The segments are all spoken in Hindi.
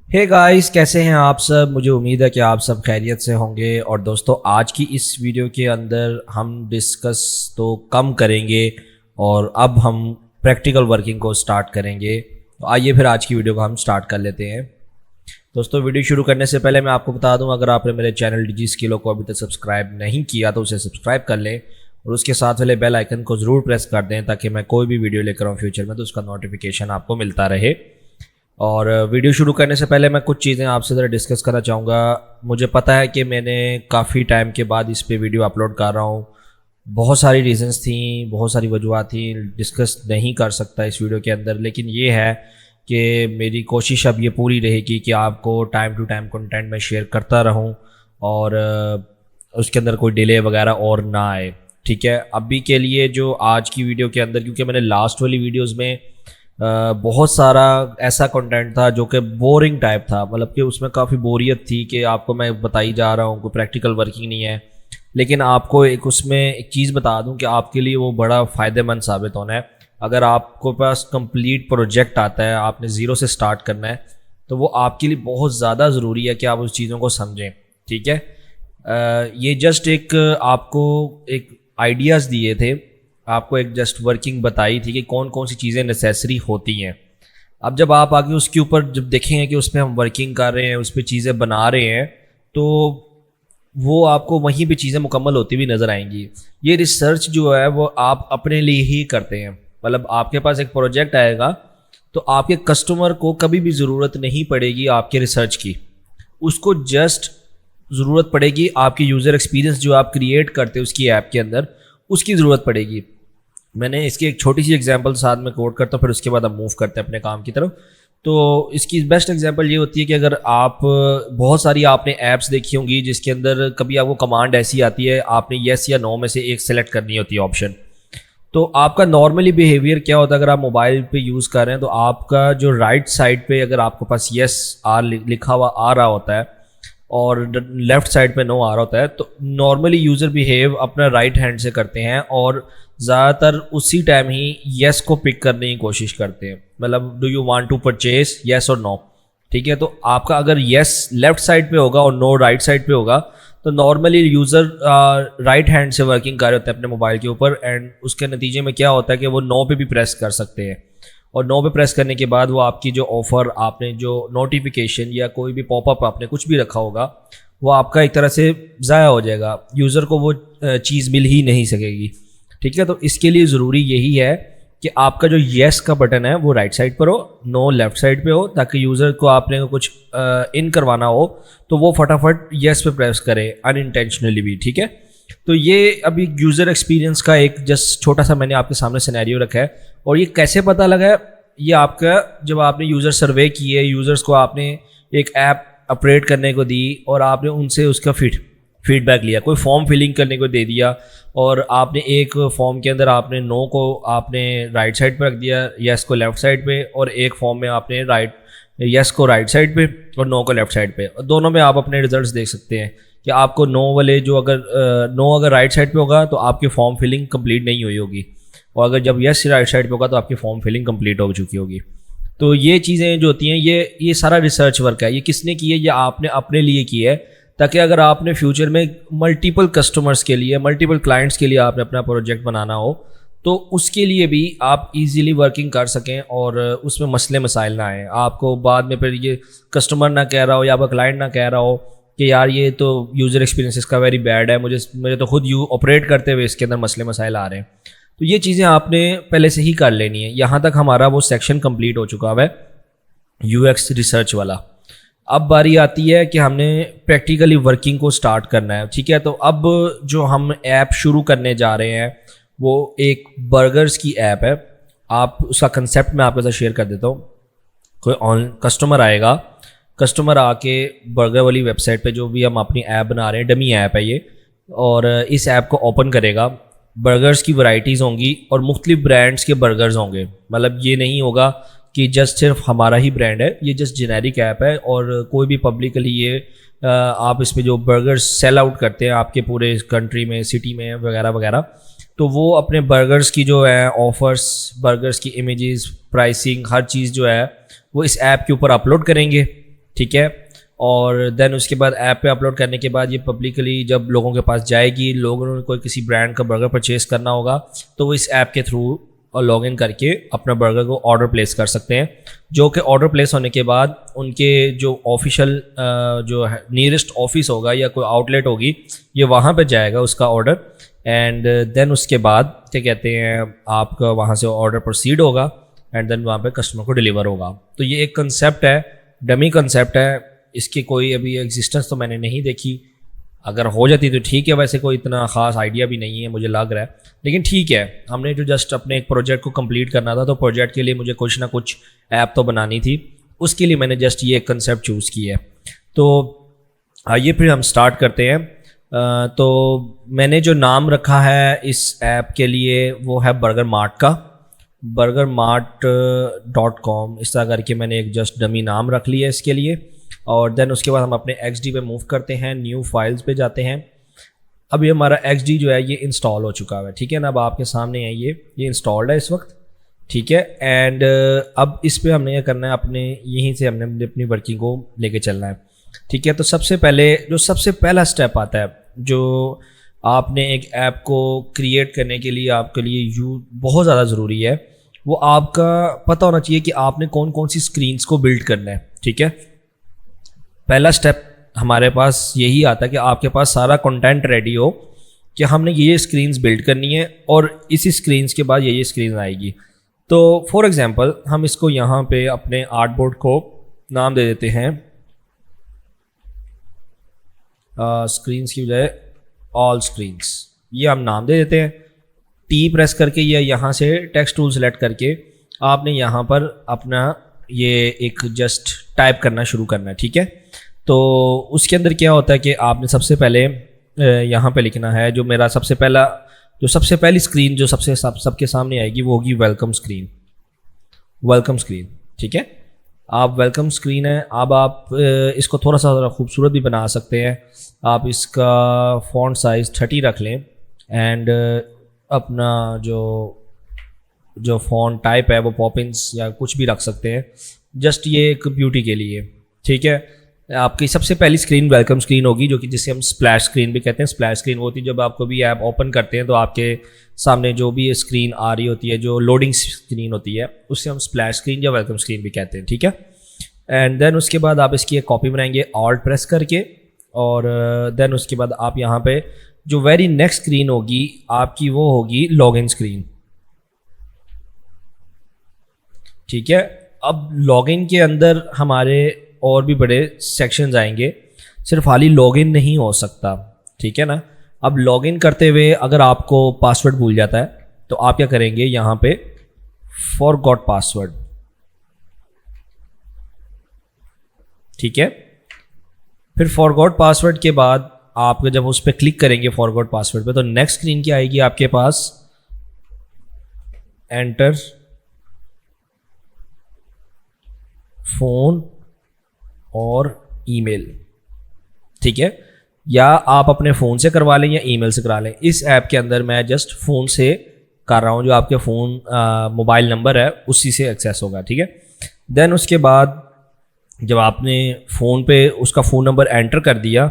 हे गाइस, कैसे हैं आप सब। मुझे उम्मीद है कि आप सब खैरियत से होंगे। और दोस्तों, आज की इस वीडियो के अंदर हम डिस्कस तो कम करेंगे और अब हम प्रैक्टिकल वर्किंग को स्टार्ट करेंगे। तो आइए फिर आज की वीडियो को हम स्टार्ट कर लेते हैं। दोस्तों, वीडियो शुरू करने से पहले मैं आपको बता दूं, अगर आपने मेरे चैनल डिजी स्किलो को अभी तक सब्सक्राइब नहीं किया तो उसे सब्सक्राइब कर लें और उसके साथ वाले बेल आइकन को ज़रूर प्रेस कर दें ताकि मैं कोई भी वीडियो लेकर आऊँ फ्यूचर में तो उसका नोटिफिकेशन आपको मिलता रहे। और वीडियो शुरू करने से पहले मैं कुछ चीज़ें आपसे ज़रा डिस्कस करना चाहूँगा। मुझे पता है कि मैंने काफ़ी टाइम के बाद इस पे वीडियो अपलोड कर रहा हूँ। बहुत सारी रीज़न्स थी, बहुत सारी वजूहत थी, डिस्कस नहीं कर सकता इस वीडियो के अंदर। लेकिन ये है कि मेरी कोशिश अब ये पूरी रहेगी कि आपको टाइम टू टाइम कंटेंट मैं शेयर करता रहूँ और उसके अंदर कोई डिले वगैरह और ना आए। ठीक है, अभी के लिए जो आज की वीडियो के अंदर, क्योंकि मैंने लास्ट वाली वीडियोज़ में बहुत सारा ऐसा कंटेंट था जो कि बोरिंग टाइप था, मतलब कि उसमें काफ़ी बोरियत थी कि आपको मैं बताई जा रहा हूँ कोई प्रैक्टिकल वर्किंग नहीं है। लेकिन आपको एक उसमें एक चीज़ बता दूँ कि आपके लिए वो बड़ा फ़ायदेमंद साबित होना है। अगर आपको पास कंप्लीट प्रोजेक्ट आता है, आपने ज़ीरो से स्टार्ट करना है, तो वो आपके लिए बहुत ज़्यादा ज़रूरी है कि आप उस चीज़ों को समझें। ठीक है, ये जस्ट एक आपको एक आइडियाज़ दिए थे, आपको एक जस्ट वर्किंग बताई थी कि कौन कौन सी चीज़ें नेसेसरी होती हैं। अब जब आप आगे उसके ऊपर जब देखेंगे कि उस पर हम वर्किंग कर रहे हैं, उस पर चीज़ें बना रहे हैं, तो वो आपको वहीं पे चीज़ें मुकम्मल होती हुई नज़र आएंगी। ये रिसर्च जो है वो आप अपने लिए ही करते हैं। मतलब आपके पास एक प्रोजेक्ट आएगा तो आपके कस्टमर को कभी भी ज़रूरत नहीं पड़ेगी आपके रिसर्च की, उसको जस्ट ज़रूरत पड़ेगी आपकी यूज़र एक्सपीरियंस जो आप क्रिएट करते हो उसकी ऐप के अंदर, उसकी ज़रूरत पड़ेगी। मैंने इसकी एक छोटी सी एग्जांपल साथ में कोट करता हूँ, फिर उसके बाद हम मूव करते हैं अपने काम की तरफ। तो इसकी बेस्ट एग्जांपल ये होती है कि अगर आप बहुत सारी आपने ऐप्स देखी होंगी जिसके अंदर कभी आपको कमांड ऐसी आती है, आपने येस या नो में से एक सेलेक्ट करनी होती है ऑप्शन। तो आपका नॉर्मली बिहेवियर क्या होता है, अगर आप मोबाइल पे यूज़ कर रहे हैं तो आपका जो राइट साइड पे अगर आपके पास येस आर लिखा हुआ आ रहा होता है और लेफ्ट साइड पे नो आ रहा होता है, तो नॉर्मली यूज़र बिहेव अपना राइट हैंड से करते हैं और ज़्यादातर उसी टाइम ही येस को पिक करने की कोशिश करते हैं। मतलब do you want to purchase, yes और नो। ठीक है, तो आपका अगर येस लेफ्ट साइड पे होगा और नो राइट साइड पे होगा तो नॉर्मली यूज़र राइट हैंड से वर्किंग कर रहे होते हैं अपने मोबाइल के ऊपर, एंड उसके नतीजे में क्या होता है कि वो नो पे भी प्रेस कर सकते हैं। और नो पे प्रेस करने के बाद वो आपकी जो ऑफ़र, आपने जो नोटिफिकेशन या कोई भी पॉपअप आपने कुछ भी रखा होगा, वो आपका एक तरह से ज़ाया हो जाएगा, यूज़र को वो चीज़ मिल ही नहीं सकेगी। ठीक है, तो इसके लिए ज़रूरी यही है कि आपका जो येस का बटन है वो राइट साइड पर हो, नो लेफ्ट साइड पे हो, ताकि यूज़र को आपने कुछ इन करवाना हो तो वो फटाफट येस पे प्रेस करे अनइंटेंशनली भी। ठीक है, तो ये अभी यूज़र एक्सपीरियंस का एक जस्ट छोटा सा मैंने आपके सामने सिनेरियो रखा है। और ये कैसे पता लगा है, ये आपका जब आपने यूज़र सर्वे किए, यूज़र्स को आपने एक ऐप ऑपरेट करने को दी और आपने उनसे उसका फीडबैक लिया, कोई फॉर्म फिलिंग करने को दे दिया और आपने एक फॉर्म के अंदर आपने नो को आपने राइट साइड पे रख दिया, येस को लेफ़्ट साइड पे, और एक फॉर्म में आपने येस को राइट साइड पे और नो को लेफ़्ट साइड पे, और दोनों में आप अपने रिजल्ट्स देख सकते हैं कि आपको नो वाले जो अगर राइट साइड पे होगा तो आपकी फॉर्म फिलिंग कंप्लीट नहीं हुई होगी, और अगर जब येस राइट साइड पे होगा तो आपकी फॉर्म फिलिंग कंप्लीट हो चुकी होगी। तो ये चीज़ें जो होती हैं, ये सारा रिसर्च वर्क है। ये किसने की है? ये आपने अपने लिए की है, ताकि अगर आपने फ्यूचर में मल्टीपल कस्टमर्स के लिए, मल्टीपल क्लाइंट्स के लिए आपने अपना प्रोजेक्ट बनाना हो तो उसके लिए भी आप इजीली वर्किंग कर सकें और उसमें मसले मसाइल ना आए। आपको बाद में फिर ये कस्टमर ना कह रहा हो या आपका क्लाइंट ना कह रहा हो कि यार ये तो यूज़र एक्सपीरियंस इसका वेरी बैड है, मुझे तो खुद ऑपरेट करते हुए इसके अंदर मसले मसाइल आ रहे हैं। तो ये चीज़ें आपने पहले से ही कर लेनी है। यहाँ तक हमारा वो सेक्शन कंप्लीट हो चुका है, यूएक्स रिसर्च वाला। अब बारी आती है कि हमने प्रैक्टिकली वर्किंग को स्टार्ट करना है। ठीक है, तो अब जो हम ऐप शुरू करने जा रहे हैं वो एक बर्गर्स की ऐप है। आप उसका कंसेप्ट मैं आपके साथ शेयर कर देता हूँ। कोई कस्टमर आएगा, कस्टमर आके बर्गर वाली वेबसाइट पे जो भी हम अपनी ऐप बना रहे हैं, डमी ऐप है ये, और इस ऐप को ओपन करेगा। बर्गर्स की वैरायटीज़ होंगी और मुख्तलिफ ब्रांड्स के बर्गर्स होंगे। मतलब ये नहीं होगा कि जस्ट सिर्फ हमारा ही ब्रांड है, ये जस्ट जेनेरिक ऐप है और कोई भी पब्लिकली ये आप इसमें जो बर्गर्स सेल आउट करते हैं आपके पूरे कंट्री में, सिटी में वगैरह वगैरह, तो वो अपने बर्गर्स की जो है ऑफर्स, बर्गर्स की इमेजेस, प्राइसिंग, हर चीज़ जो है वो इस ऐप के ऊपर अपलोड करेंगे। ठीक है। और देन उसके बाद ऐप पे अपलोड करने के बाद ये पब्लिकली जब लोगों के पास जाएगी, लोगों ने कोई किसी ब्रांड का बर्गर परचेज़ करना होगा तो वो इस ऐप के थ्रू और लॉगिन करके अपना बर्गर को ऑर्डर प्लेस कर सकते हैं, जो कि ऑर्डर प्लेस होने के बाद उनके जो ऑफिशियल जो है नियरेस्ट ऑफिस होगा या कोई आउटलेट होगी, ये वहाँ पे जाएगा उसका ऑर्डर। एंड देन उसके बाद क्या कहते हैं, आपका वहाँ से ऑर्डर प्रोसीड होगा एंड देन वहाँ पे कस्टमर को डिलीवर होगा। तो ये एक कंसेप्ट है, डमी कंसेप्ट है, इसकी कोई अभी एग्जिस्टेंस तो मैंने नहीं देखी। अगर हो जाती तो ठीक है, वैसे कोई इतना ख़ास आइडिया भी नहीं है मुझे लग रहा है, लेकिन ठीक है, हमने जो जस्ट अपने एक प्रोजेक्ट को कंप्लीट करना था, तो प्रोजेक्ट के लिए मुझे कुछ ना कुछ ऐप तो बनानी थी, उसके लिए मैंने जस्ट ये कंसेप्ट चूज़ किया है। तो आइए फिर हम स्टार्ट करते हैं। तो मैंने जो नाम रखा है इस ऐप के लिए वो है बर्गर मार्ट का, burgermart.com, इस तरह करके मैंने एक जस्ट डमी नाम रख लिया इसके लिए। और देन उसके बाद हम अपने XD पे मूव करते हैं, न्यू फाइल्स पे जाते हैं। अब ये हमारा XD जो है ये इंस्टॉल हो चुका है, ठीक है ना। अब आपके सामने है ये इंस्टॉल्ड है इस वक्त, ठीक है। एंड अब इस पे हमने ये करना है, अपने यहीं से हमने अपनी वर्किंग को लेके चलना है, ठीक है। तो सबसे पहला स्टेप आता है, जो आपने एक ऐप को क्रिएट करने के लिए आपके लिए बहुत ज़्यादा ज़रूरी है, वो आपका पता होना चाहिए कि आपने कौन कौन सी स्क्रीन्स को बिल्ड करना है, ठीक है। पहला स्टेप हमारे पास यही आता है कि आपके पास सारा कंटेंट रेडी हो कि हमने ये स्क्रीन्स बिल्ड करनी है और इसी स्क्रीन्स के बाद ये स्क्रीन आएगी। तो फॉर एग्जांपल हम इसको यहाँ पे अपने आर्टबोर्ड को नाम दे देते हैं, स्क्रीन्स की बजाय ऑल स्क्रीन्स, ये हम नाम दे देते हैं। टी प्रेस करके या यहाँ से टेक्स्ट टूल सेलेक्ट करके आपने यहाँ पर अपना ये एक जस्ट टाइप करना शुरू करना है, ठीक है। तो उसके अंदर क्या होता है कि आपने सबसे पहले यहाँ पे लिखना है, जो सबसे पहली स्क्रीन जो सबके सामने आएगी वो होगी वेलकम स्क्रीन, ठीक है। आप वेलकम स्क्रीन है, अब आप इसको थोड़ा सा खूबसूरत भी बना सकते हैं। आप इसका फॉन्ट साइज़ 30 रख लें एंड अपना जो फॉन्ट टाइप है वो पॉपिंस या कुछ भी रख सकते हैं, जस्ट ये एक ब्यूटी के लिए, ठीक है। आपकी सबसे पहली स्क्रीन वेलकम स्क्रीन होगी, जो कि जिसे हम स्प्लैश स्क्रीन भी कहते हैं। स्प्लैश स्क्रीन वो होती है जब आपको भी ऐप ओपन करते हैं तो आपके सामने जो भी स्क्रीन आ रही होती है, जो लोडिंग स्क्रीन होती है, उससे हम स्प्लैश स्क्रीन या वेलकम स्क्रीन भी कहते हैं, ठीक है। एंड देन उसके बाद आप इसकी एक कॉपी बनाएंगे ऑल्ट प्रेस करके, और देन उसके बाद आप यहाँ पे जो वेरी नेक्स्ट स्क्रीन होगी आपकी वो होगी लॉगिन स्क्रीन, ठीक है। अब लॉगिन के अंदर हमारे और भी बड़े सेक्शंस आएंगे, सिर्फ खाली लॉगिन नहीं हो सकता, ठीक है ना। अब लॉगिन करते हुए अगर आपको पासवर्ड भूल जाता है तो आप क्या करेंगे, यहाँ पे फॉरगॉट पासवर्ड, ठीक है। फिर फॉरगॉट पासवर्ड के बाद आप जब उस पर क्लिक करेंगे फॉरगॉट पासवर्ड पे, तो नेक्स्ट स्क्रीन क्या आएगी आपके पास, एंटर फोन और ईमेल, ठीक है। या आप अपने फ़ोन से करवा लें या ईमेल से करा लें। इस ऐप के अंदर मैं जस्ट फ़ोन से कर रहा हूँ, जो आपके फ़ोन मोबाइल नंबर है उसी से एक्सेस होगा, ठीक है। देन उसके बाद जब आपने फ़ोन पे उसका फ़ोन नंबर एंटर कर दिया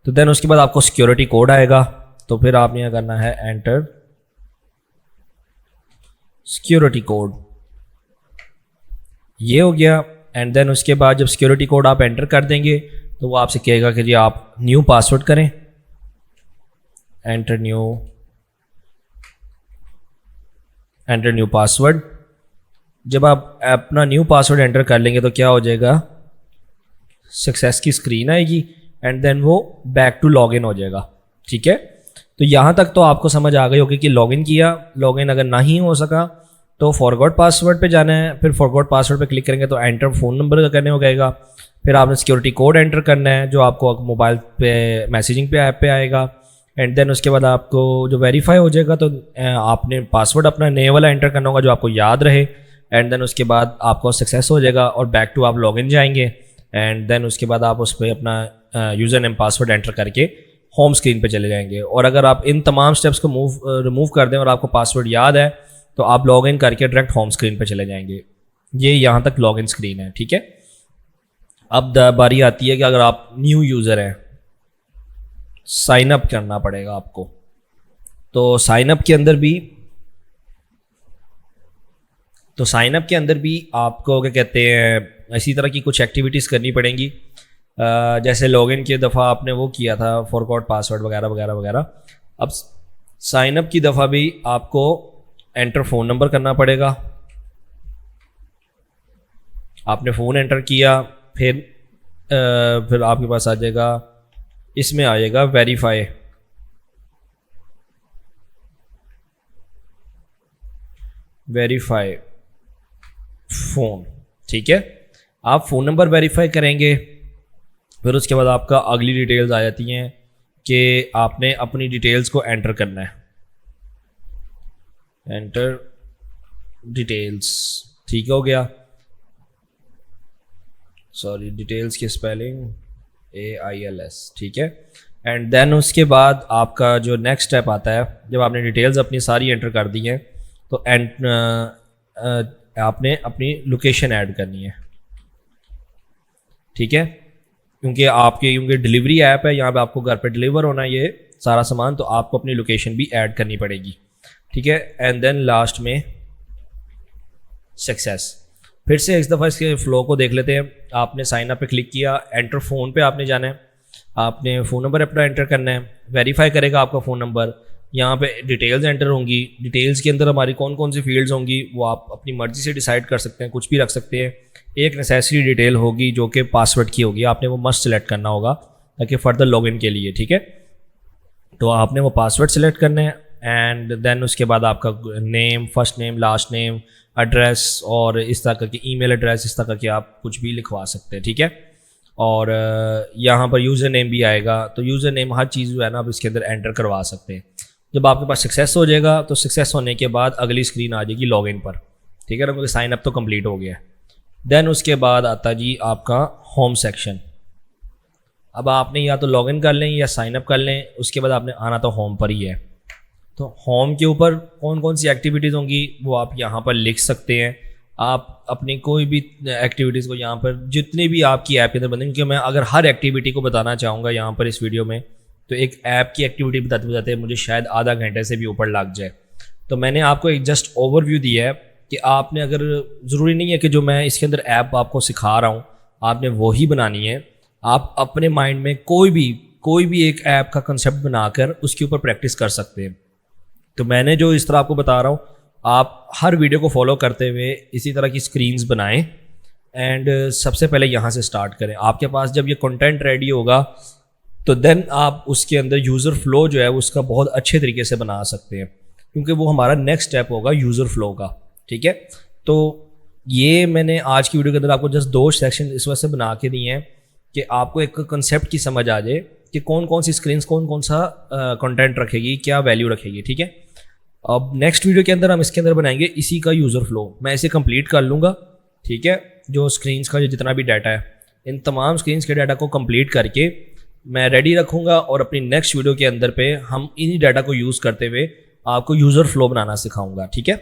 तो देन उसके बाद आपको सिक्योरिटी कोड आएगा, तो फिर आपने क्या करना है, एंटर सिक्योरिटी कोड, ये हो गया। एंड देन उसके बाद जब सिक्योरिटी कोड आप एंटर कर देंगे तो वो आपसे कहेगा कि जी आप न्यू पासवर्ड करें, एंटर न्यू पासवर्ड। जब आप अपना न्यू पासवर्ड एंटर कर लेंगे तो क्या हो जाएगा, सक्सेस की स्क्रीन आएगी एंड देन वो बैक टू लॉगिन हो जाएगा, ठीक है। तो यहाँ तक तो आपको समझ आ गई होगी कि लॉगिन किया, लॉगिन अगर नहीं हो सका तो फॉरगॉट पासवर्ड पे जाना है, फिर फॉरगॉट पासवर्ड पे क्लिक करेंगे तो एंटर फ़ोन नंबर का करने हो जाएगा। फिर आपने सिक्योरिटी कोड एंटर करना है जो आपको मोबाइल पे मैसेजिंग पे ऐप पे आएगा, एंड देन उसके बाद आपको जो वेरीफाई हो जाएगा तो आपने पासवर्ड अपना नए वाला एंटर करना होगा जो आपको याद रहे, एंड देन उसके बाद आपको सक्सेस हो जाएगा और बैक टू आप लॉगिन जाएंगे, एंड देन उसके बाद आप उस पर अपना यूज़र नेम पासवर्ड एंटर करके होम स्क्रीन पे चले जाएंगे। और अगर आप इन तमाम स्टेप्स को रिमूव कर दें और आपको पासवर्ड याद है तो आप लॉगिन करके डायरेक्ट होम स्क्रीन पे चले जाएंगे। ये यहाँ तक लॉगिन स्क्रीन है, ठीक है। अब बारी आती है कि अगर आप न्यू यूज़र हैं, साइन अप करना पड़ेगा आपको। तो साइन अप के अंदर भी आपको क्या कहते हैं, इसी तरह की कुछ एक्टिविटीज़ करनी पड़ेंगी। जैसे लॉगिन की दफ़ा आपने वो किया था फॉरगॉट पासवर्ड वगैरह वगैरह वगैरह। अब साइन अप की दफ़ा भी आपको एंटर फ़ोन नंबर करना पड़ेगा। आपने फ़ोन एंटर किया, फिर आपके पास आ जाएगा, इसमें आएगा वेरीफाई फ़ोन। ठीक है, आप फ़ोन नंबर वेरीफाई करेंगे, फिर उसके बाद आपका अगली डिटेल्स आ जाती हैं कि आपने अपनी डिटेल्स को एंटर करना है। एंटर डिटेल्स, ठीक हो गया। सॉरी, डिटेल्स की स्पेलिंग AILS, ठीक है। एंड देन उसके बाद आपका जो नेक्स्ट स्टेप आता है, जब आपने डिटेल्स अपनी सारी एंटर कर दी हैं तो आपने अपनी लोकेशन ऐड करनी है। ठीक है, क्योंकि डिलीवरी ऐप है, यहाँ पे आपको घर पे डिलीवर होना है ये सारा सामान, तो आपको अपनी लोकेशन भी ऐड करनी पड़ेगी। ठीक है, एंड देन लास्ट में सक्सेस। फिर से एक दफ़ा इसके फ्लो को देख लेते हैं। आपने साइन अप पे क्लिक किया, एंटर फ़ोन पे आपने जाना है, आपने फ़ोन नंबर अपना एंटर करना है, वेरीफाई करेगा आपका फ़ोन नंबर। यहाँ पे डिटेल्स एंटर होंगी, डिटेल्स के अंदर हमारी कौन कौन सी फील्ड्स होंगी वो आप अपनी मर्ज़ी से डिसाइड कर सकते हैं, कुछ भी रख सकते हैं। एक नेसेसरी डिटेल होगी जो कि पासवर्ड की होगी, आपने वो मस्ट सेलेक्ट करना होगा ताकि फ़र्दर लॉगिन के लिए। ठीक है, तो आपने वो पासवर्ड सेलेक्ट करना है एंड देन उसके बाद आपका name, first name, last name, address और इस तरह के ईमेल एड्रेस, इस तरह के आप कुछ भी लिखवा सकते हैं। ठीक है, और यहाँ पर यूज़र नेम भी आएगा, तो यूज़र नेम हर चीज़ जो है ना आप इसके अंदर एंटर करवा सकते हैं। जब आपके पास सक्सेस हो जाएगा तो सक्सेस होने के बाद अगली स्क्रीन आ जाएगी लॉगिन पर। ठीक है ना, क्योंकि साइन अप तो कंप्लीट हो गया है। देन उसके बाद आता जी आपका होम सेक्शन। अब आपने या तो लॉगिन कर लें या साइन अप कर लें, उसके बाद आपने आना तो होम पर ही है। तो होम के ऊपर कौन कौन सी एक्टिविटीज़ होंगी वो आप यहाँ पर लिख सकते हैं। आप अपनी कोई भी एक्टिविटीज़ को यहाँ पर जितनी भी आपकी ऐप के अंदर बनेंगे, क्योंकि मैं अगर हर एक्टिविटी को बताना चाहूँगा यहाँ पर इस वीडियो में तो एक ऐप की एक्टिविटी बताते बताते मुझे शायद आधा घंटे से भी ऊपर लग जाए। तो मैंने आपको एक जस्ट ओवरव्यू दिया है कि आपने, अगर ज़रूरी नहीं है कि जो मैं इसके अंदर ऐप आपको सिखा रहा हूँ आपने वही बनानी है। आप अपने माइंड में कोई भी एक ऐप का कंसेप्ट बनाकर उसके ऊपर प्रैक्टिस कर सकते हैं। तो मैंने जो इस तरह आपको बता रहा हूँ, आप हर वीडियो को फॉलो करते हुए इसी तरह की स्क्रीन्स बनाएं एंड सबसे पहले यहाँ से स्टार्ट करें। आपके पास जब ये कंटेंट रेडी होगा तो देन आप उसके अंदर यूज़र फ्लो जो है उसका बहुत अच्छे तरीके से बना सकते हैं, क्योंकि वो हमारा नेक्स्ट स्टेप होगा यूज़र फ्लो का। ठीक है, तो ये मैंने आज की वीडियो के अंदर आपको जस्ट 2 सेक्शन इस वजह से बना के दिए हैं कि आपको एक कंसेप्ट की समझ आ जाए कि कौन कौन सी स्क्रीन्स कौन कौन सा कंटेंट रखेगी, क्या वैल्यू रखेगी। ठीक है, अब नेक्स्ट वीडियो के अंदर हम इसके अंदर बनाएंगे इसी का यूज़र फ्लो। मैं इसे कंप्लीट कर लूँगा। ठीक है, जो स्क्रीन्स का जो जितना भी डाटा है, इन तमाम स्क्रीन्स के डाटा को कंप्लीट करके मैं रेडी रखूँगा और अपनी नेक्स्ट वीडियो के अंदर पे हम इन्हीं डाटा को यूज़ करते हुए आपको यूज़र फ्लो बनाना सिखाऊंगा। ठीक है,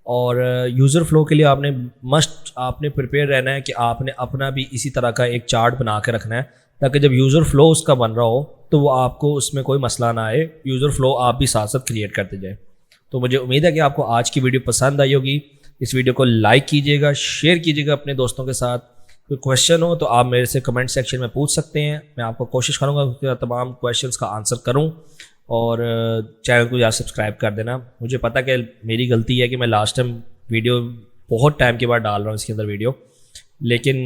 और यूज़र फ्लो के लिए आपने प्रिपेयर रहना है कि आपने अपना भी इसी तरह का एक चार्ट बना के रखना है, ताकि जब यूज़र फ्लो उसका बन रहा हो तो वो आपको उसमें कोई मसला ना आए, यूज़र फ्लो आप भी साथ साथ क्रिएट करते जाए। तो मुझे उम्मीद है कि आपको आज की वीडियो पसंद आई होगी। इस वीडियो को लाइक कीजिएगा, शेयर कीजिएगा अपने दोस्तों के साथ। कोई क्वेश्चन हो तो आप मेरे से कमेंट सेक्शन में पूछ सकते हैं, मैं आपको कोशिश करूँगा कि तमाम क्वेश्चंस का आंसर करूँ। और चैनल को यार सब्सक्राइब कर देना। मुझे पता कि मेरी गलती है कि मैं लास्ट टाइम वीडियो बहुत टाइम के बाद डाल रहा हूँ इसके अंदर वीडियो, लेकिन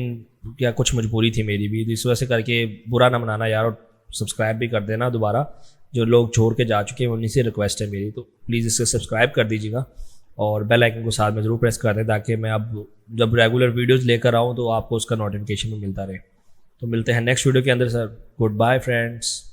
क्या कुछ मजबूरी थी मेरी भी, तो इस वजह से करके बुरा ना मनाना यार, और सब्सक्राइब भी कर देना दोबारा। जो लोग छोड़ के जा चुके हैं उन्हीं से रिक्वेस्ट है मेरी, तो प्लीज़ इसे सब्सक्राइब कर दीजिएगा और बेल आइकन को साथ में ज़रूर प्रेस कर दें, ताकि मैं अब जब रेगुलर वीडियोस लेकर आऊँ तो आपको उसका नोटिफिकेशन भी मिलता रहे। तो मिलते हैं नेक्स्ट वीडियो के अंदर सर। Good bye friends.